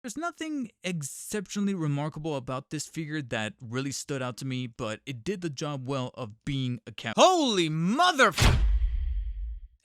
There's nothing exceptionally remarkable about this figure that really stood out to me, but it did the job well of being a cat. Holy mother!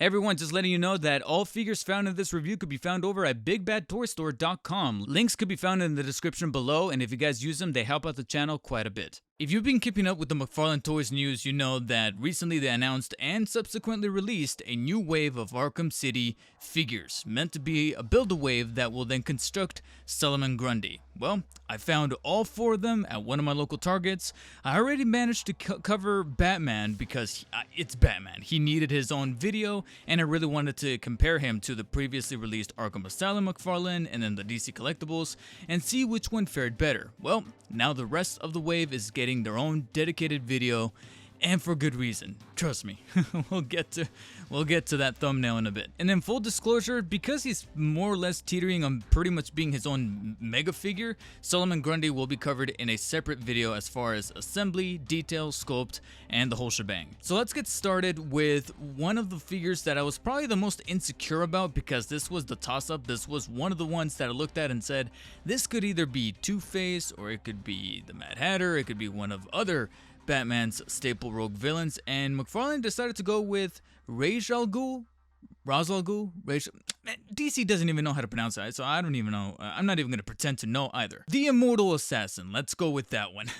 Everyone, just letting you know that all figures found in this review could be found over at bigbadtoystore.com. Links could be found in the description below, and if you guys use them, they help out the channel quite a bit. If you've been keeping up with the McFarlane Toys news, you know that recently they announced and subsequently released a new wave of Arkham City figures, meant to be a build-a-wave that will then construct Solomon Grundy. Well, I found all 4 of them at one of my local Targets. I already managed to cover Batman because it's Batman. He needed his own video, and I really wanted to compare him to the previously released Arkham Asylum McFarlane and then the DC collectibles and see which one fared better. Well, now the rest of the wave is getting their own dedicated video, and for good reason. Trust me. we'll get to that thumbnail in a bit. And then full disclosure, because he's more or less teetering on pretty much being his own mega figure, Solomon Grundy will be covered in a separate video as far as assembly, detail, sculpt, and the whole shebang. So let's get started with one of the figures that I was probably the most insecure about, because this was the toss-up. This was one of the ones that I looked at and said, this could either be Two-Face, or it could be the Mad Hatter, it could be one of other Batman's staple rogue villains, and McFarlane decided to go with Ra's al Ghul. DC doesn't even know how to pronounce that, so I don't even know. I'm not even going to pretend to know either. The Immortal Assassin, let's go with that one.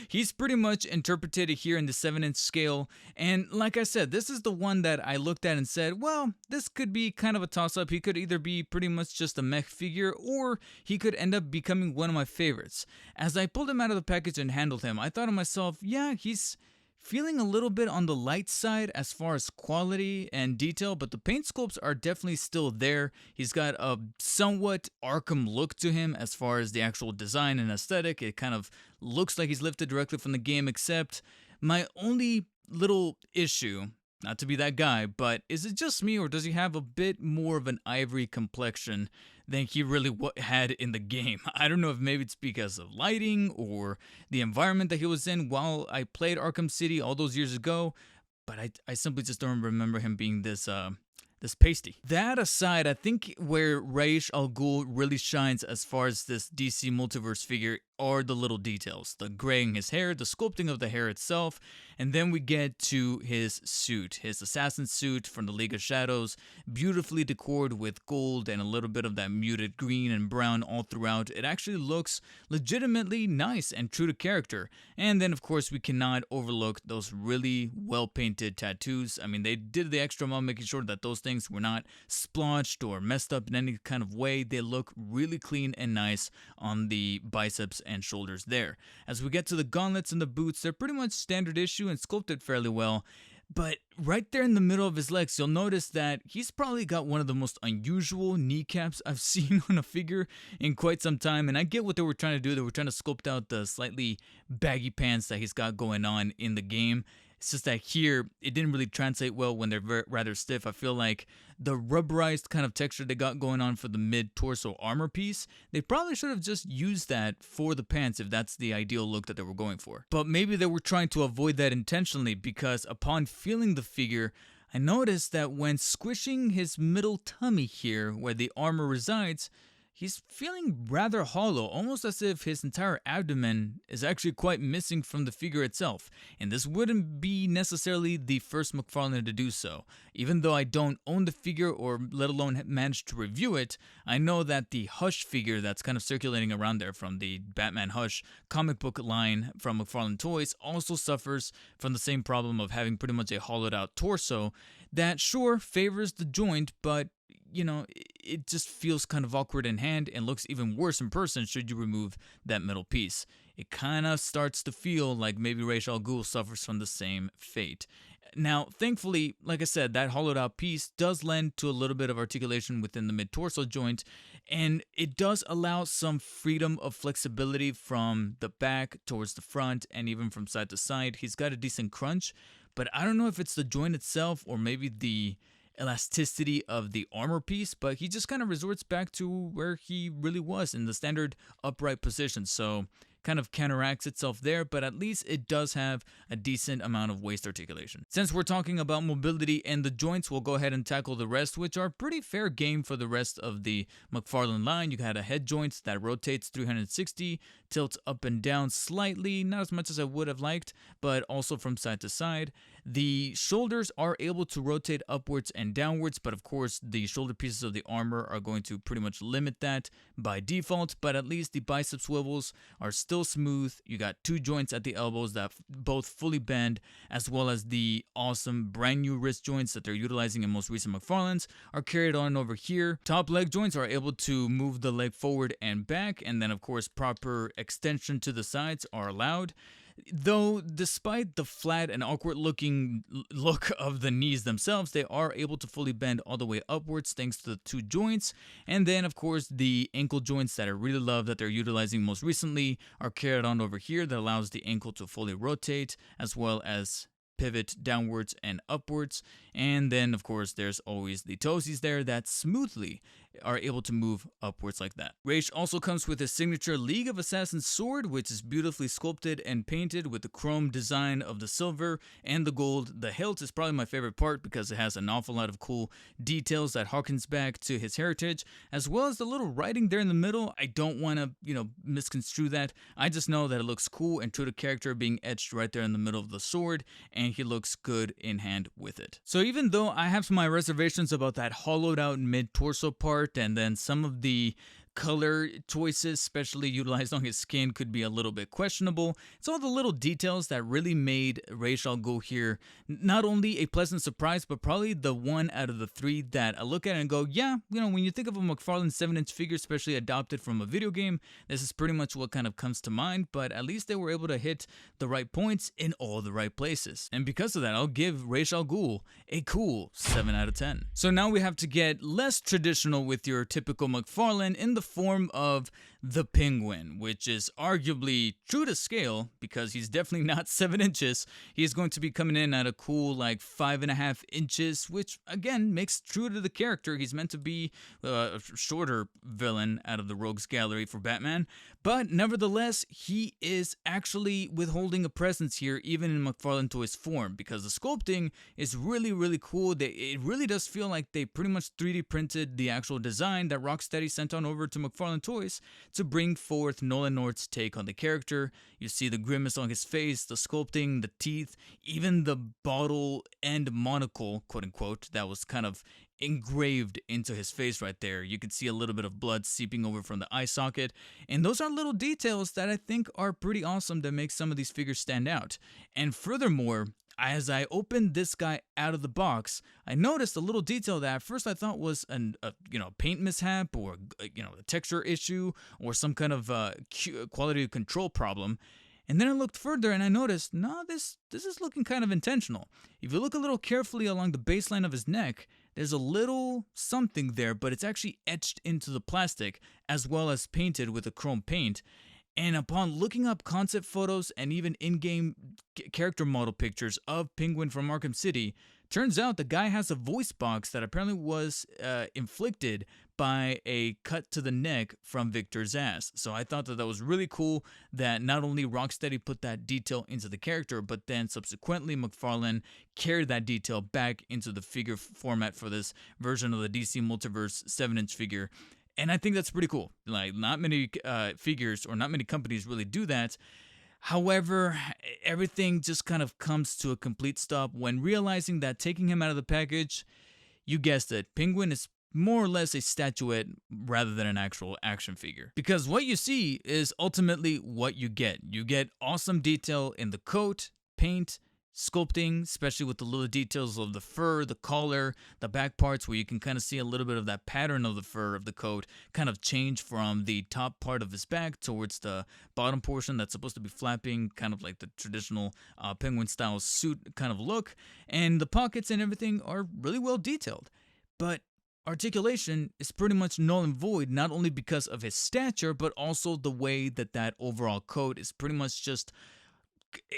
He's pretty much interpreted here in the 7-inch scale, and like I said, this is the one that I looked at and said, well, this could be kind of a toss-up. He could either be pretty much just a mech figure, or he could end up becoming one of my favorites. As I pulled him out of the package and handled him, I thought to myself, yeah, he's feeling a little bit on the light side as far as quality and detail, but the paint sculpts are definitely still there. He's got a somewhat Arkham look to him as far as the actual design and aesthetic. It kind of looks like he's lifted directly from the game, except my only little issue, not to be that guy, but is it just me, or does he have a bit more of an ivory complexion than he really had in the game? I don't know if maybe it's because of lighting or the environment that he was in while I played Arkham City all those years ago, but I simply just don't remember him being this pasty. That aside, I think where Ra's al Ghul really shines as far as this DC multiverse figure are the little details. The graying his hair, the sculpting of the hair itself, and then we get to his suit, his assassin suit from the League of Shadows, beautifully decorated with gold and a little bit of that muted green and brown all throughout. It actually looks legitimately nice and true to character. And then of course we cannot overlook those really well painted tattoos. I mean, they did the extra mile making sure that those things were not splotched or messed up in any kind of way. They look really clean and nice on the biceps and shoulders there. As we get to the gauntlets and the boots, they're pretty much standard issue and sculpted fairly well. But right there in the middle of his legs, you'll notice that he's probably got one of the most unusual kneecaps I've seen on a figure in quite some time. And I get what they were trying to do. They were trying to sculpt out the slightly baggy pants that he's got going on in the game. It's just that here, it didn't really translate well when they're rather stiff. I feel like the rubberized kind of texture they got going on for the mid-torso armor piece, they probably should have just used that for the pants if that's the ideal look that they were going for. But maybe they were trying to avoid that intentionally, because upon feeling the figure, I noticed that when squishing his middle tummy here, where the armor resides, he's feeling rather hollow, almost as if his entire abdomen is actually quite missing from the figure itself. And this wouldn't be necessarily the first McFarlane to do so. Even though I don't own the figure or let alone manage to review it, I know that the Hush figure that's kind of circulating around there from the Batman Hush comic book line from McFarlane Toys also suffers from the same problem of having pretty much a hollowed out torso that sure favors the joint, but you know, it just feels kind of awkward in hand and looks even worse in person should you remove that middle piece. It kind of starts to feel like maybe Ra's al Ghul suffers from the same fate. Now, thankfully, like I said, that hollowed out piece does lend to a little bit of articulation within the mid-torso joint, and it does allow some freedom of flexibility from the back towards the front and even from side to side. He's got a decent crunch, but I don't know if it's the joint itself or maybe the elasticity of the armor piece, but he just kind of resorts back to where he really was in the standard upright position. So kind of counteracts itself there, but at least it does have a decent amount of waist articulation. Since we're talking about mobility and the joints, we'll go ahead and tackle the rest, which are pretty fair game for the rest of the McFarlane line. You got a head joint that rotates 360, tilts up and down slightly, not as much as I would have liked, but also from side to side. The shoulders are able to rotate upwards and downwards, but of course the shoulder pieces of the armor are going to pretty much limit that by default, but at least the bicep swivels are still smooth. You got two joints at the elbows that both fully bend, as well as the awesome brand new wrist joints that they're utilizing in most recent McFarlanes are carried on over here. Top leg joints are able to move the leg forward and back, and then of course proper extension to the sides are allowed. Though, despite the flat and awkward looking look of the knees themselves, they are able to fully bend all the way upwards thanks to the two joints. And then, of course, the ankle joints that I really love that they're utilizing most recently are carried on over here that allows the ankle to fully rotate as well as pivot downwards and upwards. And then, of course, there's always the toesies there that smoothly are able to move upwards like that. Raish also comes with his signature League of Assassins sword, which is beautifully sculpted and painted with the chrome design of the silver and the gold. The hilt is probably my favorite part because it has an awful lot of cool details that harkens back to his heritage, as well as the little writing there in the middle. I don't want to, misconstrue that. I just know that it looks cool and true to character, being etched right there in the middle of the sword, and he looks good in hand with it. So even though I have my reservations about that hollowed out mid-torso part, and then some of the color choices, especially utilized on his skin, could be a little bit questionable, it's all the little details that really made Ra's al Ghul here not only a pleasant surprise, but probably the one out of the three that I look at it and go, yeah, when you think of a McFarlane 7-inch figure, especially adopted from a video game, this is pretty much what kind of comes to mind. But at least they were able to hit the right points in all the right places, and because of that, I'll give Ra's al Ghul a cool 7 out of 10. So now we have to get less traditional with your typical McFarlane in the form of the Penguin, which is arguably true to scale because he's definitely not 7 inches. He's going to be coming in at a cool 5.5 inches, which again makes true to the character. He's meant to be a shorter villain out of the Rogues Gallery for Batman, but nevertheless, he is actually withholding a presence here even in McFarlane Toys form because the sculpting is really, really cool. It really does feel like they pretty much 3D printed the actual design that Rocksteady sent on over to McFarlane Toys to bring forth Nolan North's take on the character. You see the grimace on his face, the sculpting, the teeth, even the bottle end monocle, quote unquote, that was kind of engraved into his face right there. You can see a little bit of blood seeping over from the eye socket, and those are little details that I think are pretty awesome that make some of these figures stand out. And furthermore, as I opened this guy out of the box, I noticed a little detail that at first I thought was a paint mishap or a texture issue or some kind of quality control problem. And then I looked further and I noticed, no, this is looking kind of intentional. If you look a little carefully along the baseline of his neck, there's a little something there, but it's actually etched into the plastic as well as painted with a chrome paint. And upon looking up concept photos and even in-game character model pictures of Penguin from Arkham City, turns out the guy has a voice box that apparently was inflicted by a cut to the neck from Victor Zsasz. So I thought that was really cool that not only Rocksteady put that detail into the character, but then subsequently McFarlane carried that detail back into the figure format for this version of the DC Multiverse 7-inch figure. And I think that's pretty cool. Not many figures or not many companies really do that. However, everything just kind of comes to a complete stop when realizing that taking him out of the package, you guessed it, Penguin is more or less a statuette rather than an actual action figure. Because what you see is ultimately what you get. You get awesome detail in the coat, paint, sculpting, especially with the little details of the fur, the collar, the back parts where you can kind of see a little bit of that pattern of the fur of the coat kind of change from the top part of his back towards the bottom portion that's supposed to be flapping, kind of like the traditional penguin style suit kind of look. And the pockets and everything are really well detailed. But articulation is pretty much null and void, not only because of his stature, but also the way that overall coat is pretty much just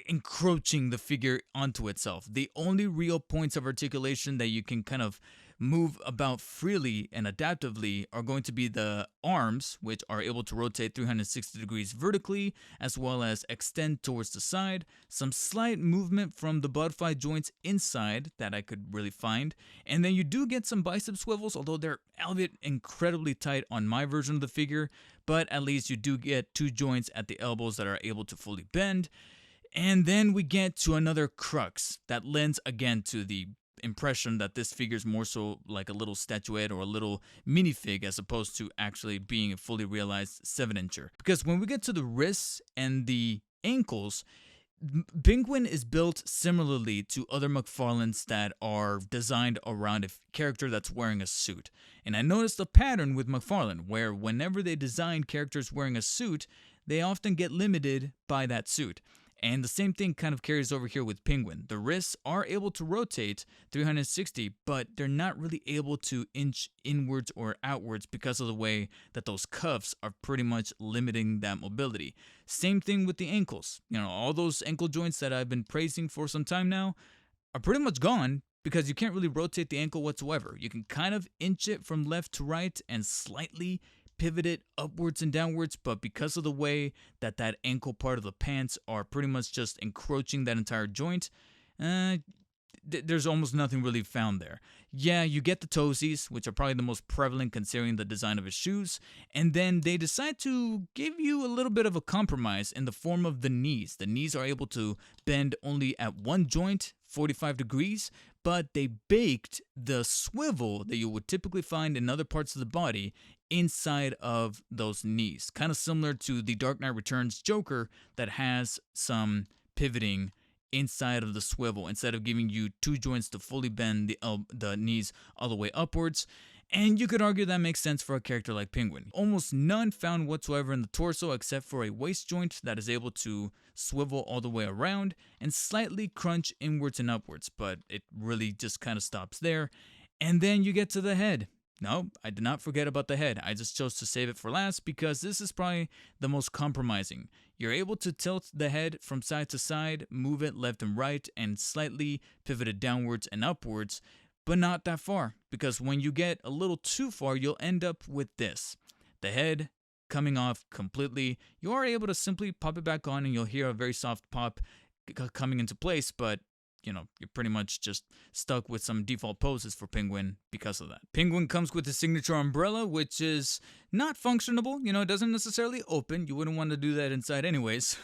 encroaching the figure onto itself. The only real points of articulation that you can kind of move about freely and adaptively are going to be the arms, which are able to rotate 360 degrees vertically, as well as extend towards the side. Some slight movement from the butterfly joints inside that I could really find. And then you do get some bicep swivels, although they're albeit incredibly tight on my version of the figure. But at least you do get two joints at the elbows that are able to fully bend. And then we get to another crux that lends again to the impression that this figure is more so like a little statuette or a little minifig as opposed to actually being a fully realized 7-incher. Because when we get to the wrists and the ankles, Penguin is built similarly to other McFarlanes that are designed around a character that's wearing a suit. And I noticed a pattern with McFarlane where whenever they design characters wearing a suit, they often get limited by that suit. And the same thing kind of carries over here with Penguin. The wrists are able to rotate 360, but they're not really able to inch inwards or outwards because of the way that those cuffs are pretty much limiting that mobility. Same thing with the ankles. You know, all those ankle joints that I've been praising for some time now are pretty much gone because you can't really rotate the ankle whatsoever. You can kind of inch it from left to right and slightly pivot it upwards and downwards, but because of the way that that ankle part of the pants are pretty much just encroaching that entire joint, there's almost nothing really found there. Yeah, you get the toesies, which are probably the most prevalent considering the design of his shoes, and then they decide to give you a little bit of a compromise in the form of the knees. The knees are able to bend only at one joint, 45 degrees, but they baked the swivel that you would typically find in other parts of the body inside of those knees. Kind of similar to the Dark Knight Returns Joker that has some pivoting inside of the swivel instead of giving you two joints to fully bend the knees all the way upwards. And you could argue that makes sense for a character like Penguin. Almost none found whatsoever in the torso except for a waist joint that is able to swivel all the way around and slightly crunch inwards and upwards, but it really just kind of stops there. And then you get to the head. No, I did not forget about the head. I just chose to save it for last because this is probably the most compromising. You're able to tilt the head from side to side, move it left and right, and slightly pivot it downwards and upwards, but not that far, because when you get a little too far, you'll end up with this. The head coming off completely. You are able to simply pop it back on and you'll hear a very soft pop coming into place, but you know, you're pretty much just stuck with some default poses for Penguin because of that. Penguin comes with a signature umbrella, which is not functionable. You know, it doesn't necessarily open. You wouldn't want to do that inside anyways.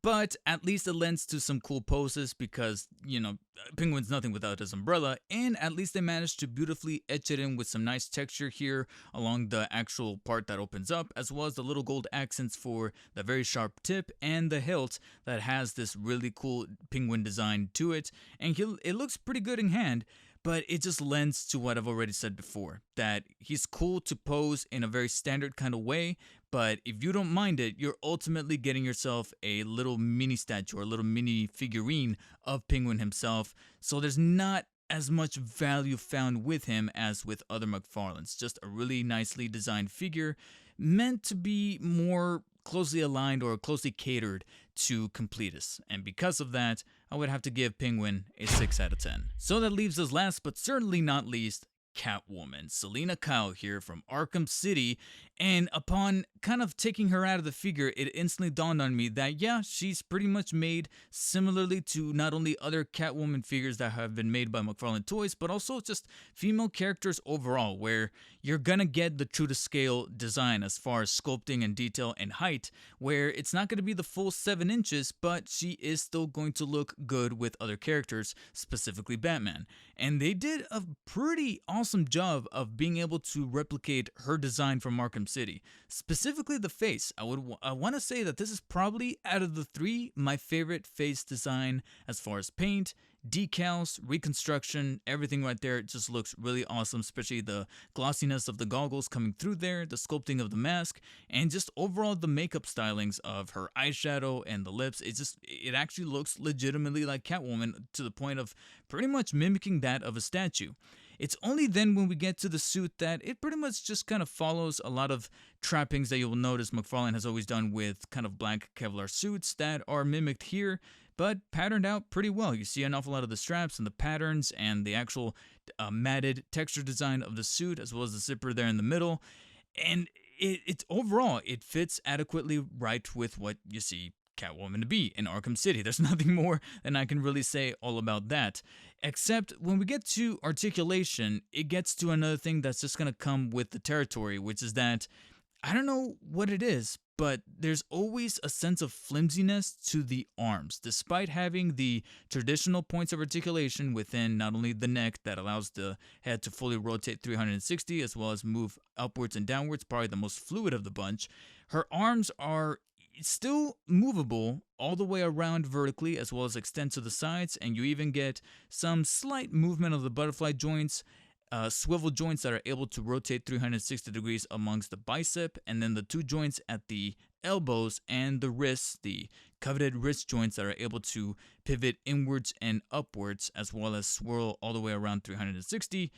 But at least it lends to some cool poses because, you know, Penguin's nothing without his umbrella. And at least they managed to beautifully etch it in with some nice texture here along the actual part that opens up, as well as the little gold accents for the very sharp tip and the hilt that has this really cool penguin design to it. And it looks pretty good in hand, but it just lends to what I've already said before, that he's cool to pose in a very standard kind of way, but if you don't mind it, you're ultimately getting yourself a little mini statue or a little mini figurine of Penguin himself, so there's not as much value found with him as with other McFarlanes. Just a really nicely designed figure meant to be more closely aligned or closely catered to completists, and because of that, I would have to give Penguin a 6 out of 10. So that leaves us last but certainly not least, Catwoman, Selina Kyle here from Arkham City, and upon kind of taking her out of the figure, it instantly dawned on me that yeah, she's pretty much made similarly to not only other Catwoman figures that have been made by McFarlane Toys, but also just female characters overall, where you're gonna get the true to scale design as far as sculpting and detail and height, where it's not gonna be the full 7 inches, but she is still going to look good with other characters, specifically Batman. And they did a pretty awesome job of being able to replicate her design from Arkham City, specifically the face. I want to say that this is probably, out of the three, my favorite face design as far as paint, decals, reconstruction, everything right there. It just looks really awesome, especially the glossiness of the goggles coming through there, the sculpting of the mask, and just overall the makeup stylings of her eyeshadow and the lips. It actually looks legitimately like Catwoman to the point of pretty much mimicking that of a statue. It's only then when we get to the suit that it pretty much just kind of follows a lot of trappings that you will notice McFarlane has always done with kind of black Kevlar suits that are mimicked here. but patterned out pretty well. You see an awful lot of the straps and the patterns and the actual matted texture design of the suit, as well as the zipper there in the middle. And it's overall, it fits adequately right with what you see Catwoman to be in Arkham City. There's nothing more than I can really say all about that. Except when we get to articulation, it gets to another thing that's just going to come with the territory, which is that I don't know what it is, but there's always a sense of flimsiness to the arms, despite having the traditional points of articulation within not only the neck that allows the head to fully rotate 360 as well as move upwards and downwards, probably the most fluid of the bunch. Her arms are still movable all the way around vertically as well as extend to the sides, and you even get some slight movement of the butterfly joints, swivel joints that are able to rotate 360 degrees amongst the bicep, and then the two joints at the elbows and the wrists, the coveted wrist joints that are able to pivot inwards and upwards as well as swirl all the way around 360.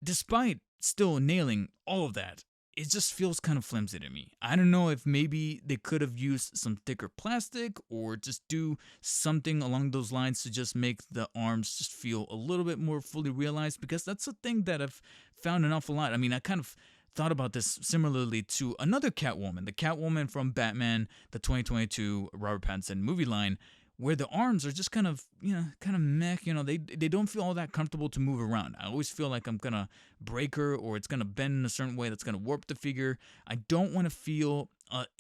Despite still nailing all of that, it just feels kind of flimsy to me. I don't know if maybe they could have used some thicker plastic or just do something along those lines to just make the arms just feel a little bit more fully realized, because that's a thing that I've found an awful lot. I mean, I kind of thought about this similarly to another Catwoman, the Catwoman from Batman, the 2022 Robert Pattinson movie line, where the arms are just kind of meh, they don't feel all that comfortable to move around. I always feel like I'm going to break her, or it's going to bend in a certain way that's going to warp the figure. I don't want to feel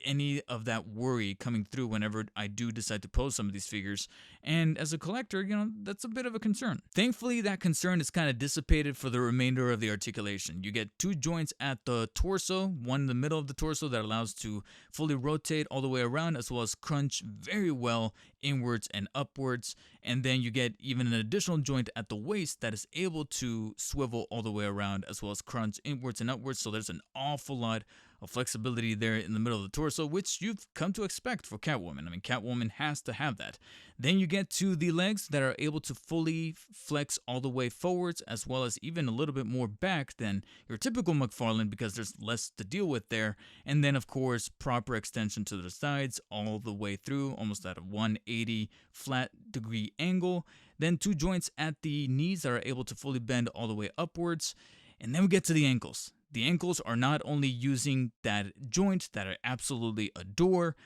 any of that worry coming through whenever I do decide to pose some of these figures. And as a collector, that's a bit of a concern. Thankfully, that concern is kind of dissipated for the remainder of the articulation. You get two joints at the torso, one in the middle of the torso that allows to fully rotate all the way around, as well as crunch very well inwards and upwards. And then you get even an additional joint at the waist that is able to swivel all the way around, as well as crunch inwards and upwards. So there's an awful lot of flexibility there in the middle of the torso, which you've come to expect for Catwoman. I mean, Catwoman has to have that. Then you get to the legs that are able to fully flex all the way forwards, as well as even a little bit more back than your typical McFarlane, because there's less to deal with there. And then, of course, proper extension to the sides all the way through, almost at a 180 flat degree angle. Then two joints at the knees that are able to fully bend all the way upwards. And then we get to the ankles. The ankles are not only using that joint that I absolutely adore,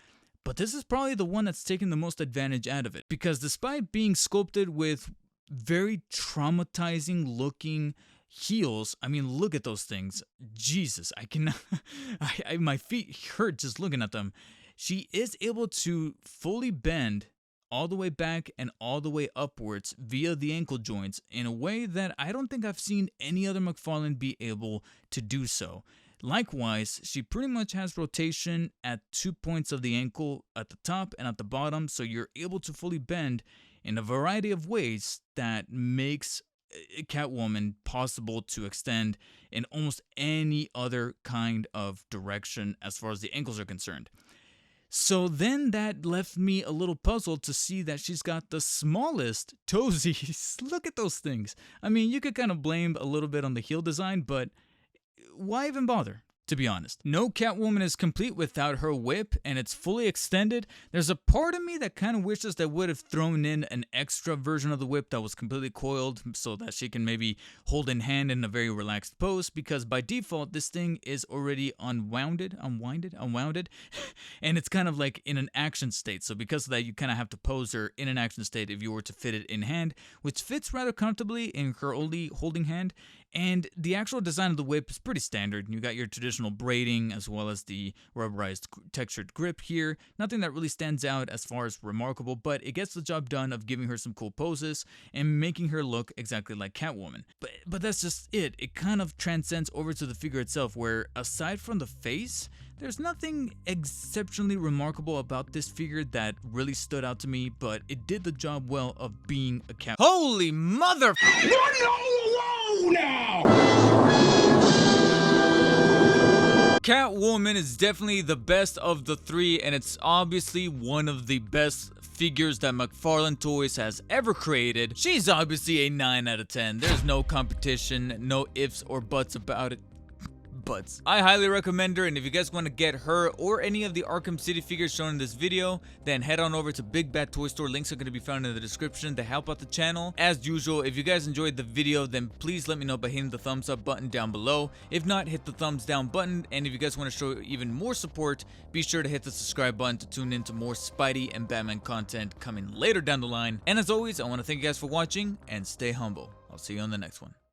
but this is probably the one that's taken the most advantage out of it. Because despite being sculpted with very traumatizing looking heels, I mean, look at those things. Jesus, I cannot, my feet hurt just looking at them. She is able to fully bend all the way back and all the way upwards via the ankle joints in a way that I don't think I've seen any other McFarlane be able to do so. Likewise, she pretty much has rotation at 2 points of the ankle, at the top and at the bottom, so you're able to fully bend in a variety of ways that makes Catwoman possible to extend in almost any other kind of direction as far as the ankles are concerned. So then that left me a little puzzled to see that she's got the smallest toesies. Look at those things. I mean, you could kind of blame a little bit on the heel design, but why even bother? To be honest, no Catwoman is complete without her whip, and it's fully extended. There's a part of me that kind of wishes they would have thrown in an extra version of the whip that was completely coiled so that she can maybe hold in hand in a very relaxed pose, because by default, this thing is already unwound, and it's kind of like in an action state. So because of that, you kind of have to pose her in an action state if you were to fit it in hand, which fits rather comfortably in her only holding hand. And the actual design of the whip is pretty standard. You got your traditional braiding as well as the rubberized textured grip here. Nothing that really stands out as far as remarkable, but it gets the job done of giving her some cool poses and making her look exactly like Catwoman. But that's just it. It kind of transcends over to the figure itself, where aside from the face, there's nothing exceptionally remarkable about this figure that really stood out to me, but it did the job well of being a cat. Holy mother! No, now! Catwoman is definitely the best of the three, and it's obviously one of the best figures that McFarlane Toys has ever created. She's obviously a 9 out of 10. There's no competition, no ifs or buts about it. butts. I highly recommend her, and if you guys want to get her or any of the Arkham City figures shown in this video, then head on over to Big Bad Toy Store. Links are going to be found in the description to help out the channel. As usual, if you guys enjoyed the video, then please let me know by hitting the thumbs up button down below. If not, hit the thumbs down button, and if you guys want to show even more support, be sure to hit the subscribe button to tune in to more Spidey and Batman content coming later down the line. And as always, I want to thank you guys for watching, and stay humble. I'll see you on the next one.